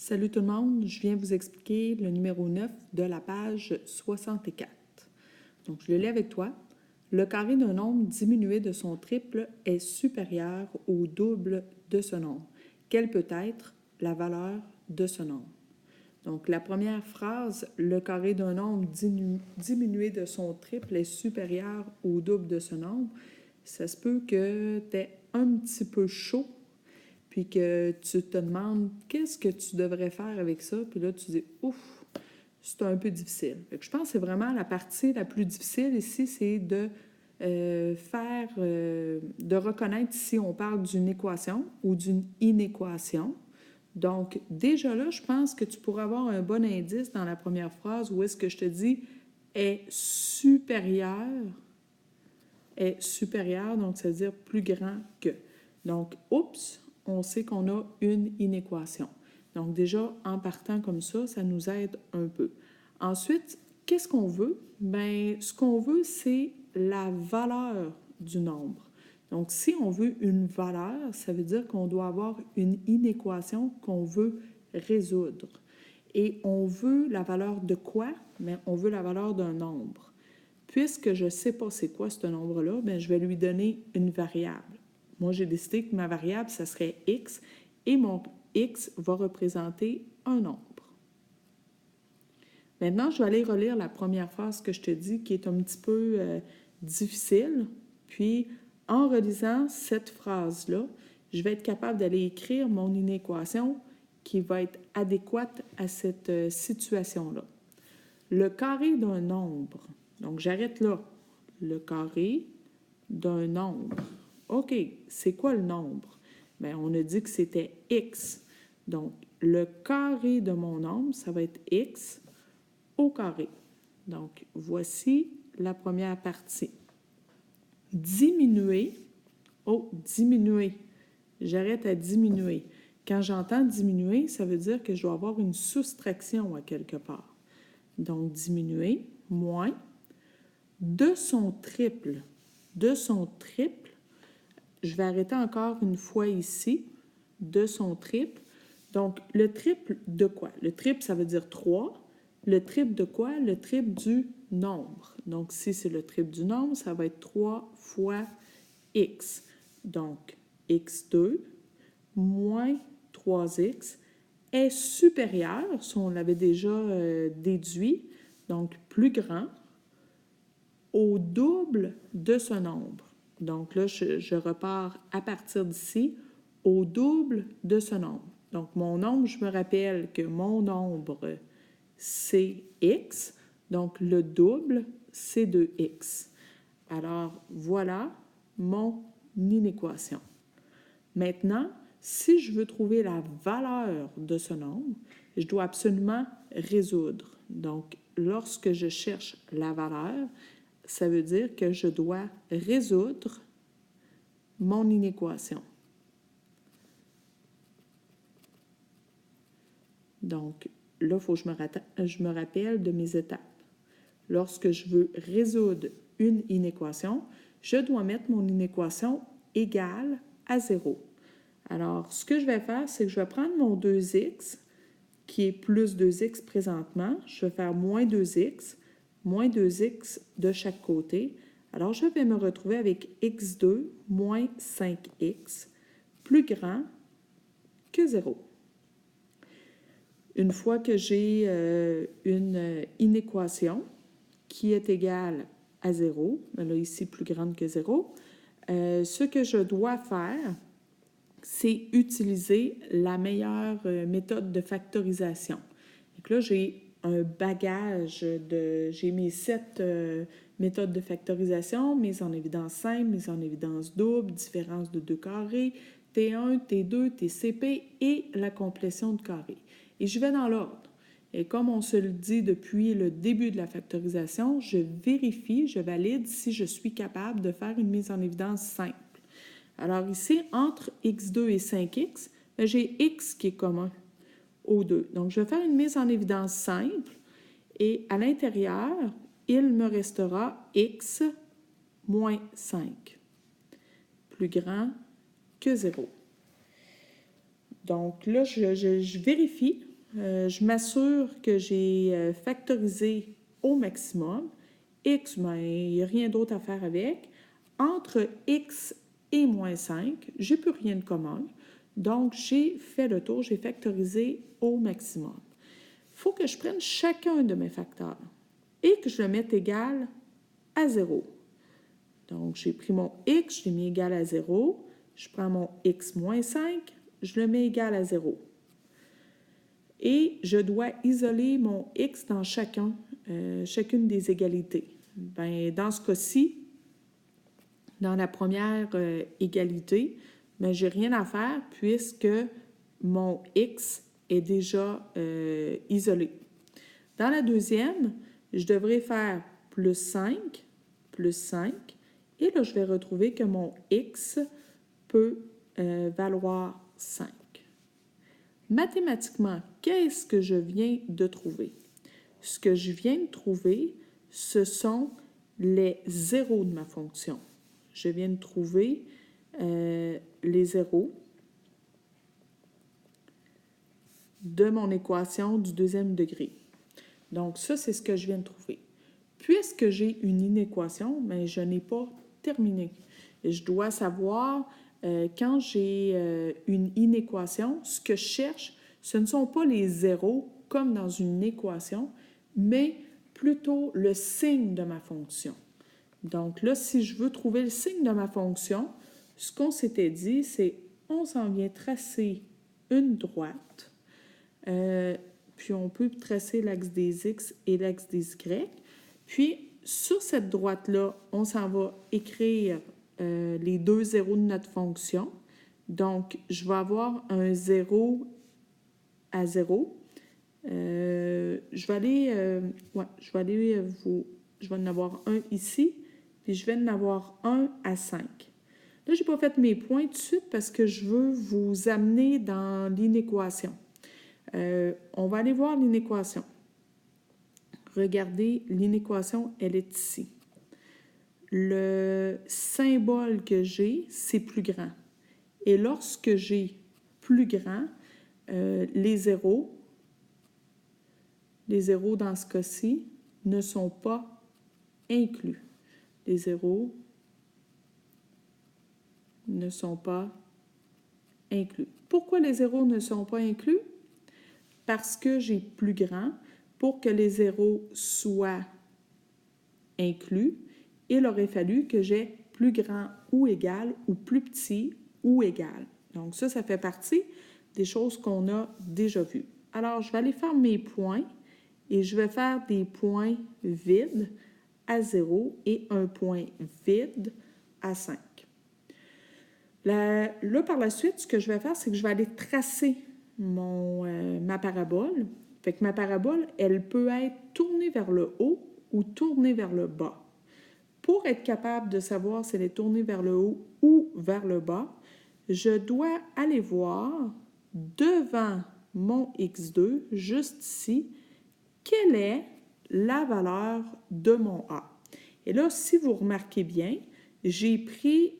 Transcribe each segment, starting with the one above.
Salut tout le monde, je viens vous expliquer le numéro 9 de la page 64. Donc, je le lis avec toi. Le carré d'un nombre diminué de son triple est supérieur au double de ce nombre. Quelle peut être la valeur de ce nombre? Donc, la première phrase, le carré d'un nombre diminué de son triple est supérieur au double de ce nombre, ça se peut que tu aies un petit peu chaud puis que tu te demandes qu'est-ce que tu devrais faire avec ça, puis là, tu dis « Ouf, c'est un peu difficile. » Je pense que c'est vraiment la partie la plus difficile ici, c'est de de reconnaître si on parle d'une équation ou d'une inéquation. Donc, déjà là, je pense que tu pourras avoir un bon indice dans la première phrase où est-ce que je te dis « est supérieur », donc ça veut dire plus grand que. Donc, oups, on sait qu'on a une inéquation. Donc, déjà, en partant comme ça nous aide un peu. Ensuite, qu'est-ce qu'on veut? Bien, ce qu'on veut, c'est la valeur du nombre. Donc, si on veut une valeur, ça veut dire qu'on doit avoir une inéquation qu'on veut résoudre. Et on veut la valeur de quoi? Bien, on veut la valeur d'un nombre. Puisque je ne sais pas c'est quoi ce nombre-là, bien, je vais lui donner une variable. Moi, j'ai décidé que ma variable, ça serait x, et mon x va représenter un nombre. Maintenant, je vais aller relire la première phrase que je te dis, qui est un petit peu difficile. Puis, en relisant cette phrase-là, je vais être capable d'aller écrire mon inéquation qui va être adéquate à cette situation-là. Le carré d'un nombre. Donc, j'arrête là. Le carré d'un nombre. OK, c'est quoi le nombre? Bien, on a dit que c'était x. Donc, le carré de mon nombre, ça va être x au carré. Donc, voici la première partie. Diminuer. Oh, diminuer. J'arrête à diminuer. Quand j'entends diminuer, ça veut dire que je dois avoir une soustraction à quelque part. Donc, diminuer, moins, de son triple. De son triple, je vais arrêter encore une fois ici, de son triple. Donc, le triple de quoi? Le triple, ça veut dire 3. Le triple de quoi? Le triple du nombre. Donc, si c'est le triple du nombre, ça va être 3 fois x. Donc, x2 moins 3x est supérieur, si on l'avait déjà déduit, donc plus grand, au double de ce nombre. Donc là, je repars à partir d'ici au double de ce nombre. Donc mon nombre, je me rappelle que mon nombre, c'est x, donc le double, c'est 2x. Alors voilà mon inéquation. Maintenant, si je veux trouver la valeur de ce nombre, je dois absolument résoudre. Donc, lorsque je cherche la valeur, ça veut dire que je dois résoudre mon inéquation. Donc, là, il faut que je me rappelle de mes étapes. Lorsque je veux résoudre une inéquation, je dois mettre mon inéquation égale à 0. Alors, ce que je vais faire, c'est que je vais prendre mon 2x, qui est plus 2x présentement. Je vais faire moins 2x de chaque côté. Alors, je vais me retrouver avec x2 moins 5x plus grand que 0. Une fois que j'ai une inéquation qui est égale à 0, là ici plus grande que 0, ce que je dois faire, c'est utiliser la meilleure méthode de factorisation. Donc là, j'ai un bagage j'ai mes 7 méthodes de factorisation, mise en évidence simple, mise en évidence double, différence de 2 carrés, T1, T2, TCP et la complétion de carrés. Et je vais dans l'ordre. Et comme on se le dit depuis le début de la factorisation, je vérifie, je valide si je suis capable de faire une mise en évidence simple. Alors ici, entre x2 et 5x, j'ai x qui est commun aux deux. Donc, je vais faire une mise en évidence simple et à l'intérieur, il me restera x moins 5, plus grand que 0. Donc là, je vérifie je m'assure que j'ai factorisé au maximum. X, ben, il n'y a rien d'autre à faire avec. Entre X et moins 5, je n'ai plus rien de commun. Donc, j'ai fait le tour, j'ai factorisé au maximum. Il faut que je prenne chacun de mes facteurs et que je le mette égal à 0. Donc, j'ai pris mon X, je l'ai mis égal à 0. Je prends mon X moins 5, je le mets égal à 0. Et je dois isoler mon X dans chacune des égalités. Ben, dans ce cas-ci, dans la première égalité, ben, je n'ai rien à faire puisque mon X est déjà isolé. Dans la deuxième, je devrais faire plus 5, et là, je vais retrouver que mon X peut valoir 5. Mathématiquement, qu'est-ce que je viens de trouver? Ce que je viens de trouver, ce sont les zéros de ma fonction. Je viens de trouver les zéros de mon équation du deuxième degré. Donc, ça, c'est ce que je viens de trouver. Puisque j'ai une inéquation, mais je n'ai pas terminé. Et je dois savoir, quand j'ai une inéquation, ce que je cherche, ce ne sont pas les zéros comme dans une équation, mais plutôt le signe de ma fonction. Donc là, si je veux trouver le signe de ma fonction, ce qu'on s'était dit, c'est on s'en vient tracer une droite, puis on peut tracer l'axe des X et l'axe des Y. Puis, sur cette droite-là, on s'en va écrire les deux zéros de notre fonction. Donc, je vais avoir un 0 à 0. Je vais en avoir un ici, puis je vais en avoir un à 5. Là, je n'ai pas fait mes points tout de suite parce que je veux vous amener dans l'inéquation. On va aller voir l'inéquation. Regardez, l'inéquation, elle est ici. Le symbole que j'ai, c'est plus grand. Et lorsque j'ai plus grand, les zéros dans ce cas-ci ne sont pas inclus. Les zéros ne sont pas inclus. Pourquoi les zéros ne sont pas inclus? Parce que j'ai plus grand. Pour que les zéros soient inclus, il aurait fallu que j'ai plus grand ou égal ou plus petit ou égal. Donc ça fait partie des choses qu'on a déjà vues. Alors, je vais aller faire mes points et je vais faire des points vides à 0 et un point vide à 5. Là, par la suite, ce que je vais faire, c'est que je vais aller tracer ma parabole. Fait que ma parabole, elle peut être tournée vers le haut ou tournée vers le bas. Pour être capable de savoir si elle est tournée vers le haut ou vers le bas, je dois aller voir devant mon x2, juste ici, quelle est la valeur de mon a. Et là, si vous remarquez bien, j'ai pris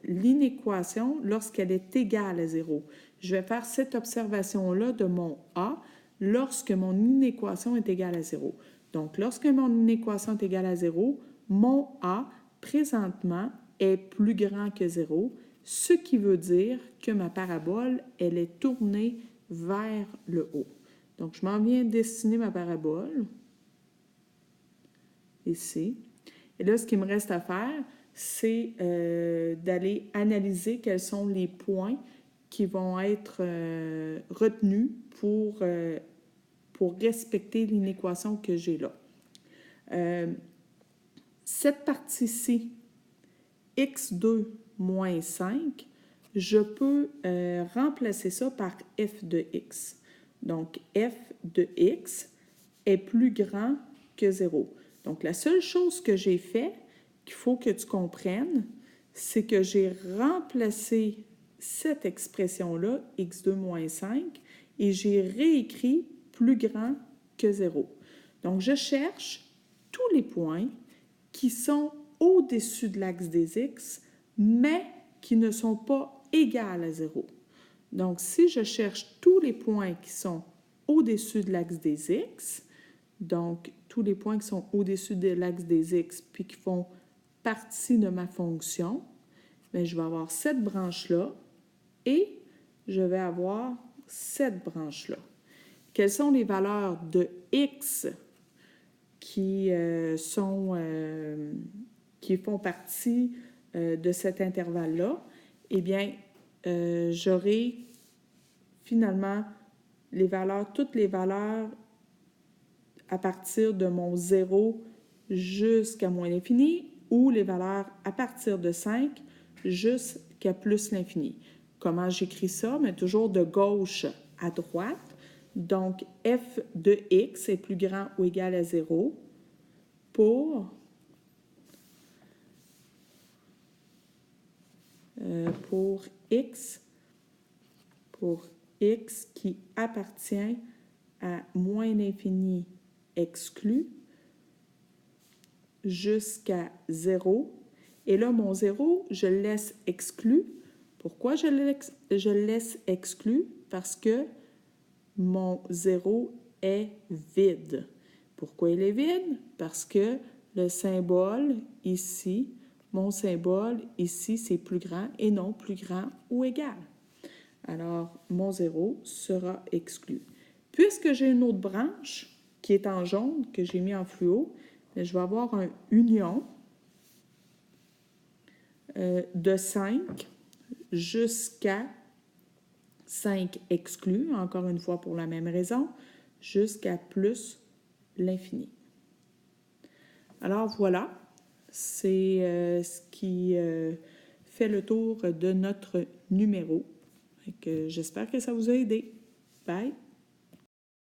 l'inéquation lorsqu'elle est égale à 0. Je vais faire cette observation-là de mon a lorsque mon inéquation est égale à 0. Donc, lorsque mon inéquation est égale à 0, mon a, présentement, est plus grand que 0, ce qui veut dire que ma parabole, elle est tournée vers le haut. Donc, je m'en viens dessiner ma parabole, ici. Et là, ce qu'il me reste à faire, c'est d'aller analyser quels sont les points qui vont être retenus pour respecter l'inéquation que j'ai là. Cette partie-ci, x2 moins 5, je peux remplacer ça par f de x. Donc, f de x est plus grand que 0. Donc, la seule chose que j'ai fait, qu'il faut que tu comprennes, c'est que j'ai remplacé cette expression-là, x2 moins 5, et j'ai réécrit plus grand que 0. Donc, je cherche tous les points qui sont au-dessus de l'axe des x, mais qui ne sont pas égales à 0. Donc, si je cherche tous les points qui sont au-dessus de l'axe des X. Donc, tous les points qui sont au-dessus de l'axe des X puis qui font partie de ma fonction, bien, je vais avoir cette branche-là et je vais avoir cette branche-là. Quelles sont les valeurs de X qui font partie de cet intervalle-là? Eh bien, j'aurai finalement toutes les valeurs à partir de mon 0 jusqu'à moins l'infini ou les valeurs à partir de 5 jusqu'à plus l'infini. Comment j'écris ça? Mais toujours de gauche à droite. Donc, f de x est plus grand ou égal à 0 pour x qui appartient à moins l'infini exclu jusqu'à 0. Et là, mon 0, je le laisse exclu. Pourquoi je le laisse exclu? Parce que mon 0 est vide. Pourquoi il est vide? Parce que le symbole ici, mon symbole ici, c'est plus grand et non plus grand ou égal. Alors, mon 0 sera exclu. Puisque j'ai une autre branche qui est en jaune, que j'ai mis en fluo, je vais avoir une union de 5 jusqu'à 5 exclus, encore une fois pour la même raison, jusqu'à plus l'infini. Alors voilà, c'est ce qui fait le tour de notre numéro. J'espère que ça vous a aidé. Bye!